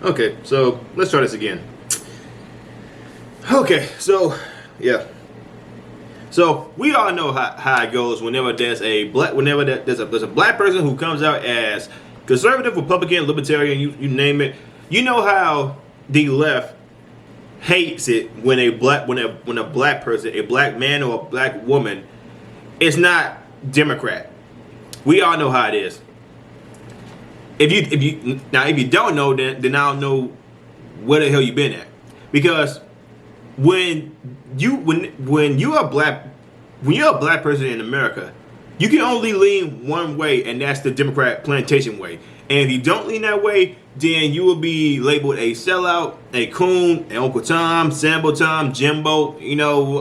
Okay, so let's try this again. Okay, so yeah. So we all know how it goes whenever there's there's a black person who comes out as conservative, Republican, libertarian, you name it. You know how the left hates it when a black person, a black man or a black woman, is not Democrat. We all know how it is. If you don't know, then I don't know where the hell you been at, because when you're a black person in America, you can only lean one way, and that's the Democrat plantation way. And if you don't lean that way, then you will be labeled a sellout, a coon, an Uncle Tom, Sambo Tom, Jimbo,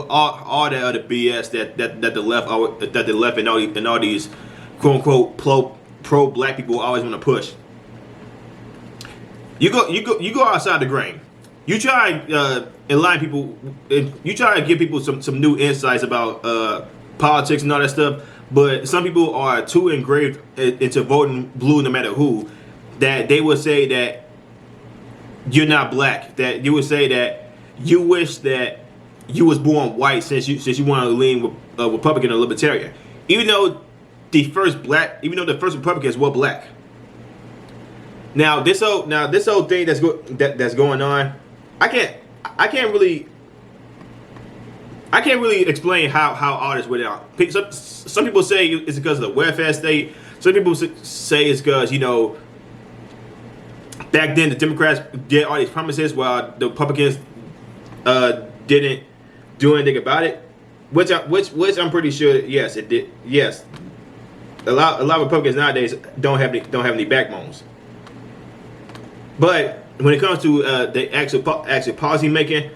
all that other BS that the left and all these quote unquote pro black people always want to push. You go outside the grain. You try enlighten people. You try to give people some new insights about politics and all that stuff. But some people are too engraved into voting blue no matter who, that they would say that you're not black. That you would say that you wish that you was born white since you want to lean with Republican or Libertarian. Even though the first Republicans were black. Now this whole thing that's going on, I can't really explain how all this went out. Some people say it's because of the welfare state. Some people say it's because back then the Democrats did all these promises while the Republicans didn't do anything about it. Which I'm pretty sure, yes, it did. Yes, a lot of Republicans nowadays don't have any backbones. But when it comes to the actual policy making,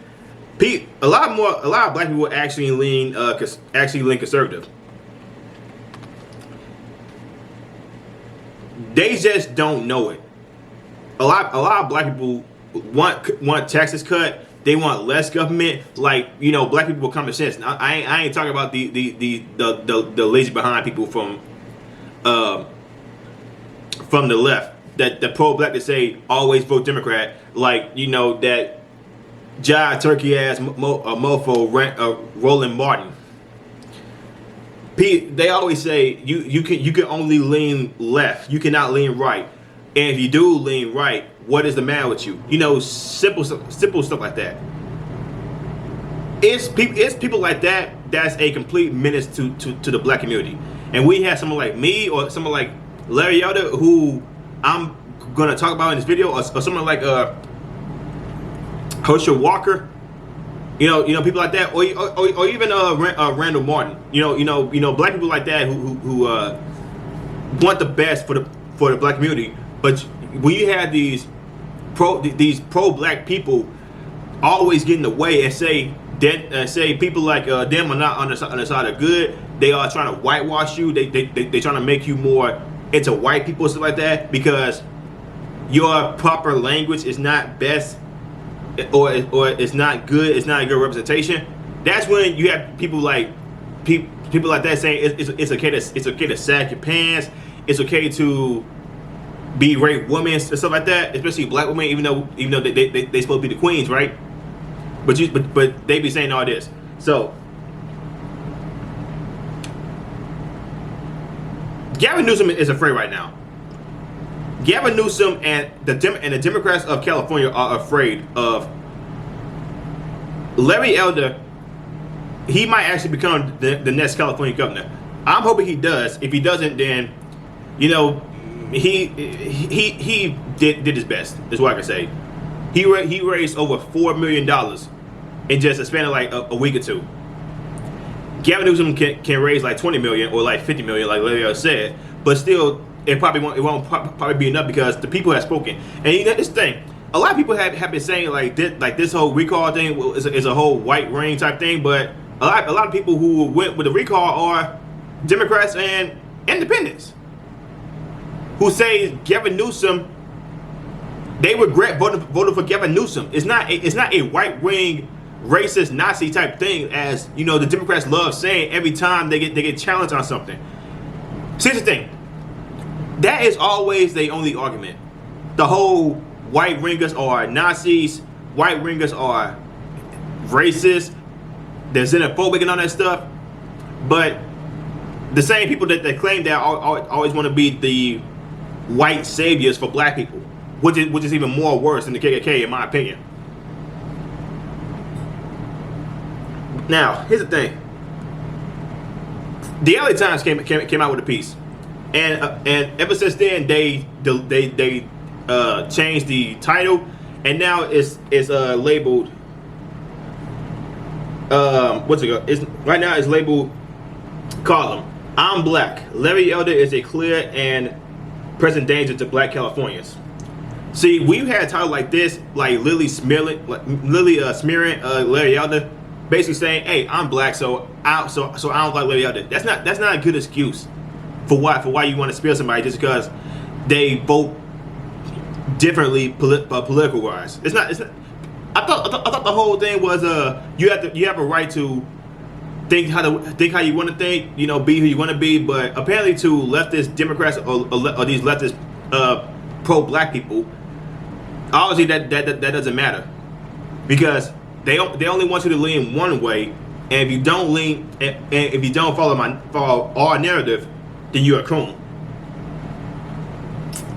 a lot of black people actually lean conservative. They just don't know it. A lot of black people want taxes cut. They want less government. Like, black people with common sense. I ain't talking about the lazy behind people from the left that the pro-black that say always vote Democrat. Like, that jive turkey ass mofo Roland Martin. They always say you can only lean left. You cannot lean right. And if you do lean right, what is the matter with you? Simple stuff like that. It's people like that that's a complete menace to the black community. And we have someone like me or someone like Larry Elder, who I'm gonna talk about in this video, or someone like Herschel Walker, people like that, or even Randall Martin, black people like that who want the best for the black community. But when you have these pro-black people always get in the way and say people like them are not on the side of good, they are trying to whitewash you. They trying to make you more into white people and stuff like that because your proper language is not best, or it's not good. It's not a good representation. That's when you have people like that saying it's okay to sag your pants. It's okay to be rape women and stuff like that, especially black women. Even though they supposed to be the queens, right? But they be saying all this. So Gavin Newsom is afraid right now. Gavin Newsom and the Democrats of California are afraid of Larry Elder. He might actually become the next California governor. I'm hoping he does. If he doesn't, then he did his best. Is what I can say. He raised over $4 million in just a span of like a week or two. Gavin Newsom can raise like 20 million or like 50 million, like Larry said, but still it won't probably be enough because the people have spoken. And this thing, a lot of people have been saying like this whole recall thing is a whole white ring type thing, but a lot of people who went with the recall are Democrats and independents who say Gavin Newsom, they regret voting for Gavin Newsom. It's not a white wing racist Nazi type thing, as the Democrats love saying every time they get challenged on something. See, here's the thing, that is always their only argument. The whole white ringers are Nazis, white ringers are racist, they're xenophobic and all that stuff. But the same people that claim that always want to be the white saviors for black people, which is even more worse than the KKK in my opinion. Now, here's the thing. The LA Times came out with a piece, and ever since then they changed the title, and now it's labeled right now it's labeled column, I'm black. Larry Elder is a clear and present danger to black Californians. See, we've had a title like this, like Lily smearing Larry Elder, basically saying, "Hey, I'm black, so I don't like Larry Elder." That's not a good excuse for why you want to smear somebody just because they vote differently political wise. It's not. I thought the whole thing was you have a right to think how you want to think, you know, be who you want to be. But apparently, to leftist Democrats or these leftist pro-black people, obviously that doesn't matter, because they only want you to lean one way, and if you don't lean and if you don't follow our narrative, then you're a coon.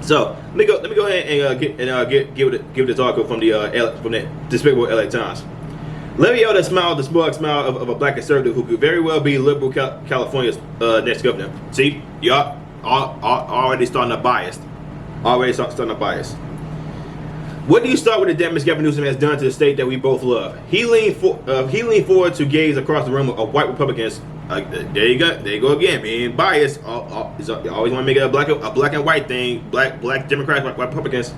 So let me go ahead and give this article from the despicable LA Times. Larry Elder smiled the smug smile of a black conservative who could very well be liberal California's next governor. See, y'all already starting a bias. What do you start with the damage Gavin Newsom has done to the state that we both love? He leaned forward to gaze across the room of white Republicans. There you go again, being biased. You always want to make it a black and white thing. Black Democrats, white Republicans,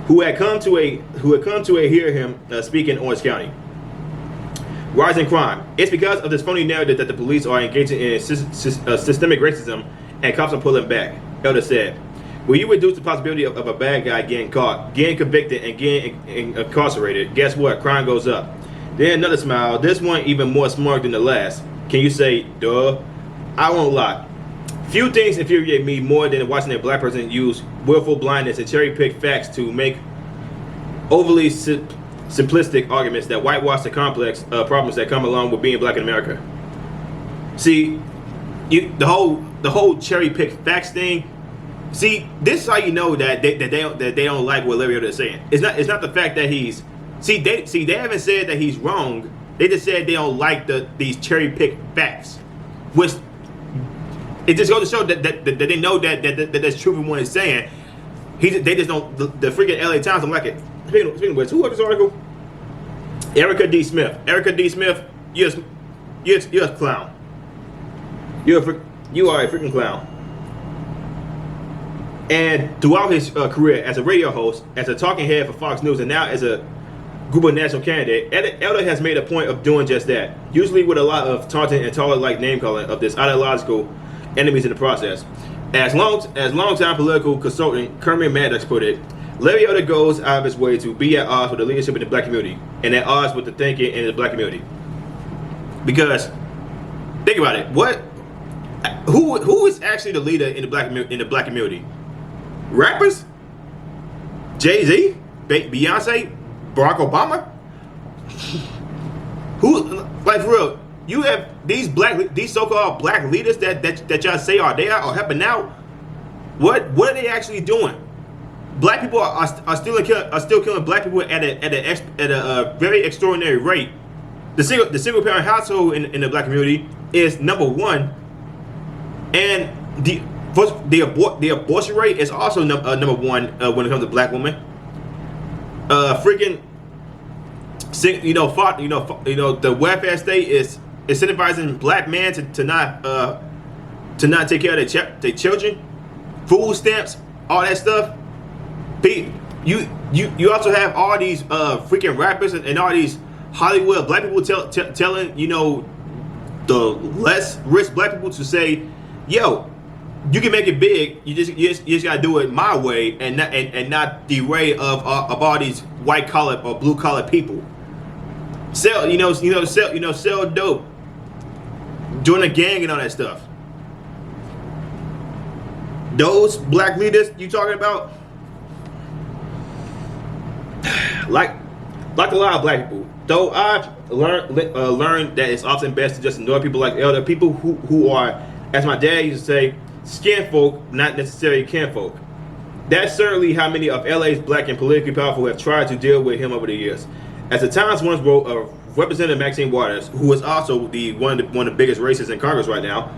who had come to hear him speak in Orange County. Rising crime. It's because of this phony narrative that the police are engaging in systemic racism and cops are pulling back, Elder said. When you reduce the possibility of a bad guy getting caught, getting convicted, and getting incarcerated, guess what? Crime goes up. Then another smile, this one even more smart than the last. Can you say, duh? I won't lie. Few things infuriate me more than watching a black person use willful blindness and cherry-pick facts to make overly simplistic arguments that whitewash the complex problems that come along with being black in America. See, the whole cherry-pick facts thing. See, this is how you know that they don't like what Larry Elder is saying. It's not the fact that he's they haven't said that he's wrong. They just said they don't like these cherry pick facts, which it just goes to show that they know that that's true from what he's saying. They just don't. The freaking LA Times don't like it. Speaking of which, who wrote this article? Erica D. Smith. Erica D. Smith, you're a clown. You are a freaking clown. And throughout his career as a radio host, as a talking head for Fox News, and now as a gubernatorial candidate, Elder has made a point of doing just that, usually with a lot of taunting and toilet-like name-calling of this ideological enemies in the process. As long-time political consultant Kermit Maddox put it, Larry Elder goes out of his way to be at odds with the leadership in the black community and at odds with the thinking in the black community. Because, think about it, who is actually the leader in the black community? Rappers? Jay-Z? Beyonce? Barack Obama? Who, like, for real, you have these so-called black leaders that y'all say are there or helping out. What are they actually doing? Black people are still killing black people at a very extraordinary rate. The single parent household in the black community is #1, and the abortion rate is also #1 when it comes to black women. The welfare state is incentivizing black men to not take care of their children. Food stamps, all that stuff. You also have all these freaking rappers and all these Hollywood black people telling the less rich black people to say, yo, you can make it big. You just gotta do it my way and not the way of all these white collar or blue collar people. Sell dope, join a gang and all that stuff. Those black leaders you talking about, like a lot of black people, though I've learned that it's often best to just ignore people like Elder, people who are, as my dad used to say, skin folk, not necessarily kinfolk. That's certainly how many of LA's black and politically powerful have tried to deal with him over the years. As the Times once wrote, Representative Maxine Waters, who is also one of the biggest racists in Congress right now,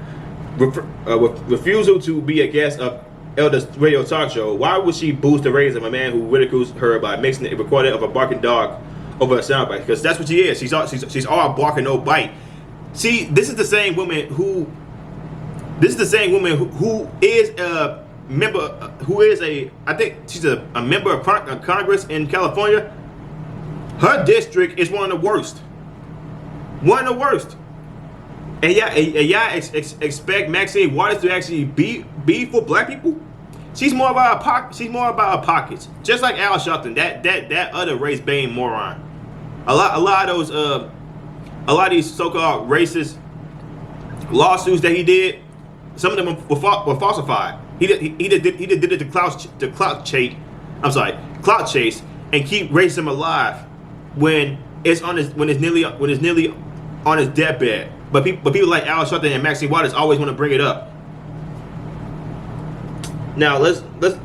refusal to be a guest of Elder's radio talk show. Why would she boost the ratings of a man who ridicules her by mixing a recording of a barking dog over a soundbite? Because that's what she is. She's all barking, no bite. See, this is the same woman who is a member, I think she's a member of Congress in California. Her district is one of the worst. One of the worst. And y'all expect Maxine Waters to actually be for black people? She's more about her pockets. Just like Al Sharpton, that other race-bane moron. A lot of these so-called racist lawsuits that he did, some of them were falsified. He did it to clout chase, and keep racism alive when it's nearly on his deathbed. But people like Al Sharpton and Maxine Waters always want to bring it up. Now let's look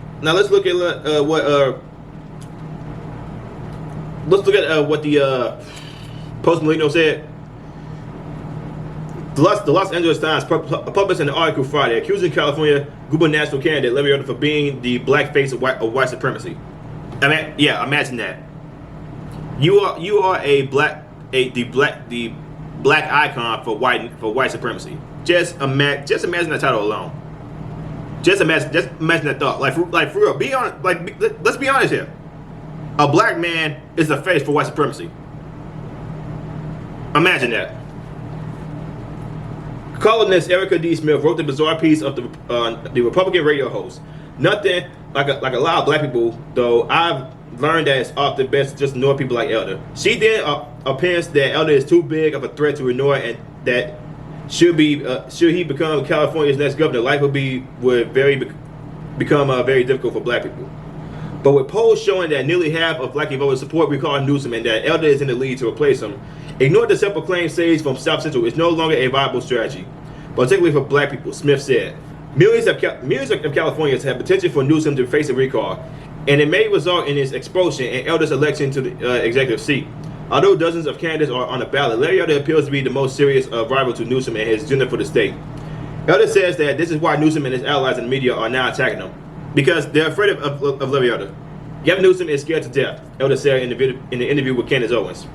at what the Post Millennial said. The Los Angeles Times published an article Friday accusing California gubernatorial candidate Leviota for being the black face of white supremacy. I mean, yeah, imagine that. You are the black icon for white supremacy. Just imagine that title alone. Just imagine that thought. Like for real. Be honest. Let's be honest here. A black man is the face for white supremacy. Imagine that. Columnist Erica D. Smith wrote the bizarre piece of the Republican radio host. Nothing like a lot of black people, though I've learned that it's often best to just ignore people like Elder. She then opines that Elder is too big of a threat to ignore, and that should he become California's next governor, life would become very difficult for black people. But with polls showing that nearly half of black voters support recall Newsom and that Elder is in the lead to replace him, ignore the simple claim sage from South Central is no longer a viable strategy, particularly for black people, Smith said. Millions of Californians have potential for Newsom to face a recall, and it may result in his expulsion and Elder's election to the executive seat. Although dozens of candidates are on the ballot, Larry Elder appears to be the most serious rival to Newsom and his agenda for the state. Elder says that this is why Newsom and his allies in the media are now attacking him, because they're afraid of Larry Elder. Gavin Newsom is scared to death, Elder said in the interview with Candace Owens.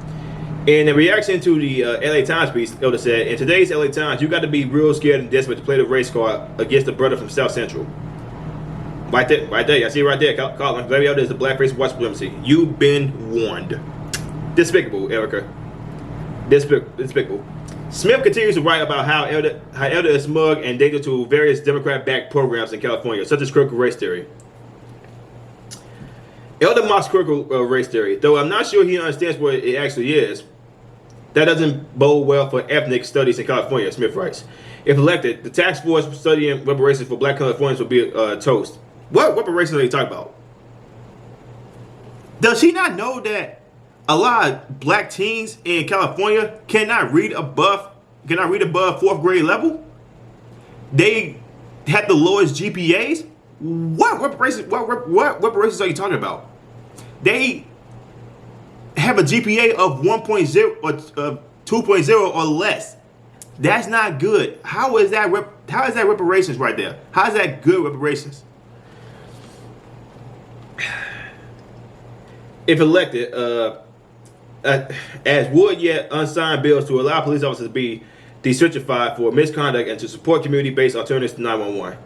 In a reaction to the LA Times piece, Elder said, in today's LA Times, you got to be real scared and desperate to play the race card against the brother from South Central. Right there. I see it right there. Colin, Larry Elder is the black face of white supremacy. You've been warned. Despicable, Erica. Despicable. Smith continues to write about how Elder is smug and dangerous to various Democrat-backed programs in California, such as critical race theory. Elder mocks critical race theory, though I'm not sure he understands what it actually is. That doesn't bode well for ethnic studies in California, Smith writes. If elected, the task force studying reparations for black Californians will be toast. What reparations are they talking about? Does he not know that a lot of black teens in California cannot read above 4th grade level? They have the lowest GPAs? What reparations are you talking about? They have a GPA of 1.0 or 2.0 or less. That's not good. How is that reparations right there? How is that good reparations? If elected, as would yet unsigned bills to allow police officers to be decertified for misconduct and to support community-based alternatives to 911.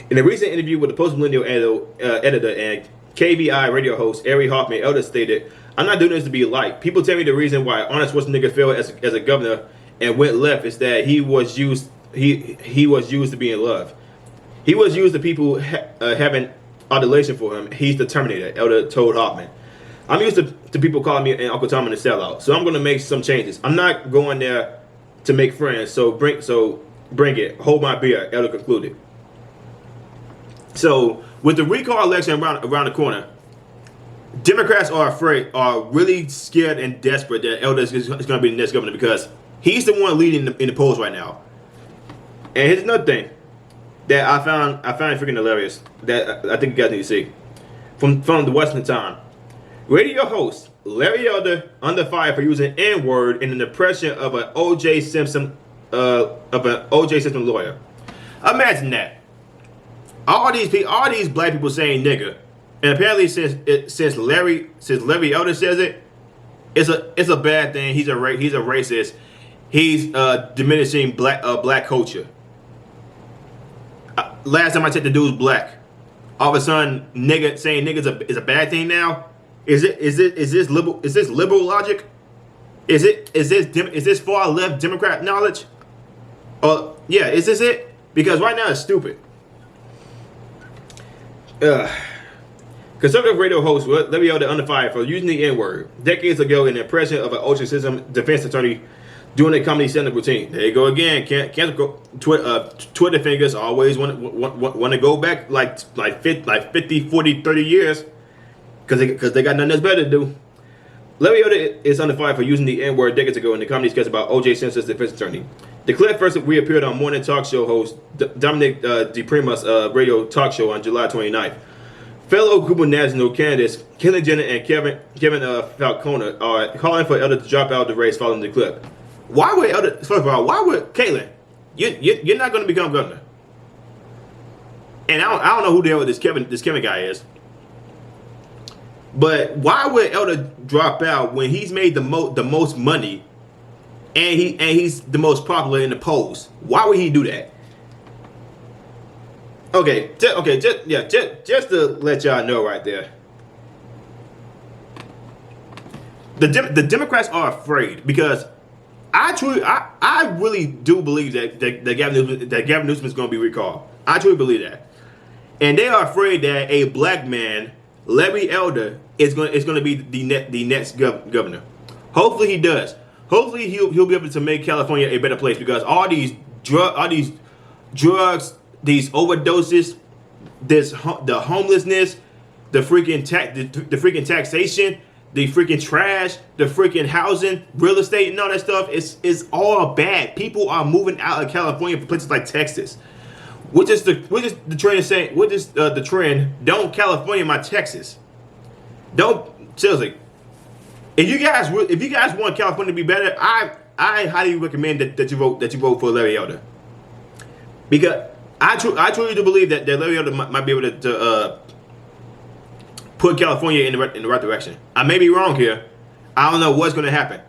In a recent interview with the Post Millennial editor and KVI radio host Ari Hoffman, Elder stated, "I'm not doing this to be liked. People tell me the reason why Arnold Schwarzenegger failed as a governor and went left is that he was used to be in love. He was used to people having adulation for him. He's the Terminator," Elder told Hoffman. "I'm used to people calling me Uncle Tom and the sellout, so I'm going to make some changes. I'm not going there to make friends, so bring it. Hold my beer," Elder concluded. So, with the recall election around the corner, Democrats are really scared and desperate that Elder is going to be the next governor because he's the one leading in the polls right now. And here's another thing that I found freaking hilarious that I think you guys need to see from the Western Time. Radio host Larry Elder under fire for using N-word in an impression of an O.J. Simpson lawyer. Imagine that. All these black people saying nigga, and apparently since Larry Elder says it, it's a bad thing. He's a racist. He's diminishing black culture. Last time I checked, the dude's black. All of a sudden, saying nigga is a bad thing now. Is this liberal logic? Is this far left Democrat knowledge? Yeah, is this it? Because right now it's stupid. Conservative radio host Larry Elder under fire for using the N-word decades ago in the impression of an O.J. Simpson defense attorney doing a comedy stand-up routine. There you go again. Can't go. Twitter fingers always want to go back like 50, 40, 30 years because they got nothing else better to do. Larry Elder is under fire for using the N-word decades ago in the comedy sketch about O.J. Simpson's defense attorney. The clip first reappeared on morning talk show host Dominic DePrima's radio talk show on July 29th. Fellow gubernatorial candidates Caitlyn Jenner and Kevin Falconer are calling for Elder to drop out of the race following the clip. Why would Elder? First of all, why would Caitlyn? You're not going to become governor. And I don't know who the hell this Kevin guy is. But why would Elder drop out when he's made the most money, and he's the most popular in the polls? Why would he do that? Just to let y'all know right there. The Democrats are afraid because I really do believe that Gavin Newsom is going to be recalled. I truly believe that, and they are afraid that a black man, Larry Elder, is going to be the next governor. Hopefully he does. Hopefully he'll be able to make California a better place because all these drugs, these overdoses, the homelessness, the freaking taxation, the freaking trash, the freaking housing, real estate, and all that stuff is all bad. People are moving out of California for places like Texas. What is the trend saying? What is the trend? Don't California my Texas. Don't seriously. If you guys want California to be better, I highly recommend that you vote for Larry Elder. Because I truly do believe that Larry Elder might be able to put California in the right direction. I may be wrong here. I don't know what's going to happen,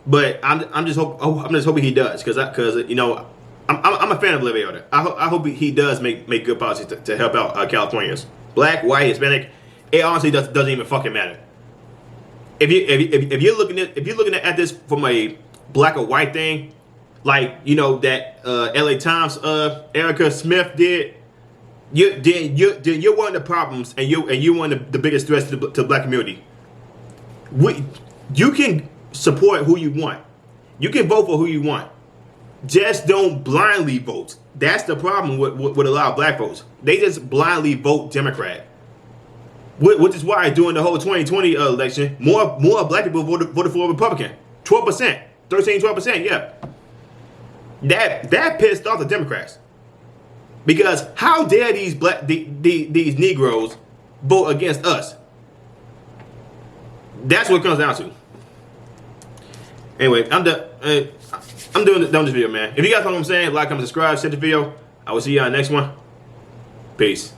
but I'm just hoping he does because you know I'm a fan of Larry Elder. I hope he does make good policies to help out Californians, black, white, Hispanic. It honestly doesn't even fucking matter. If you're looking at this from a black or white thing, like you know that LA Times Erica Smith did, you're one of the problems, and you're one of the biggest threats to the black community. You can support who you want, you can vote for who you want, just don't blindly vote. That's the problem with a lot of black folks. They just blindly vote Democrat. Which is why during the whole 2020 election, more black people voted for a Republican. 12%, 12%, yeah. That pissed off the Democrats. Because how dare these these Negroes vote against us? That's what it comes down to. Anyway, I'm doing this video, man. If you guys know what I'm saying, like, comment, subscribe, share the video. I will see you on the next one. Peace.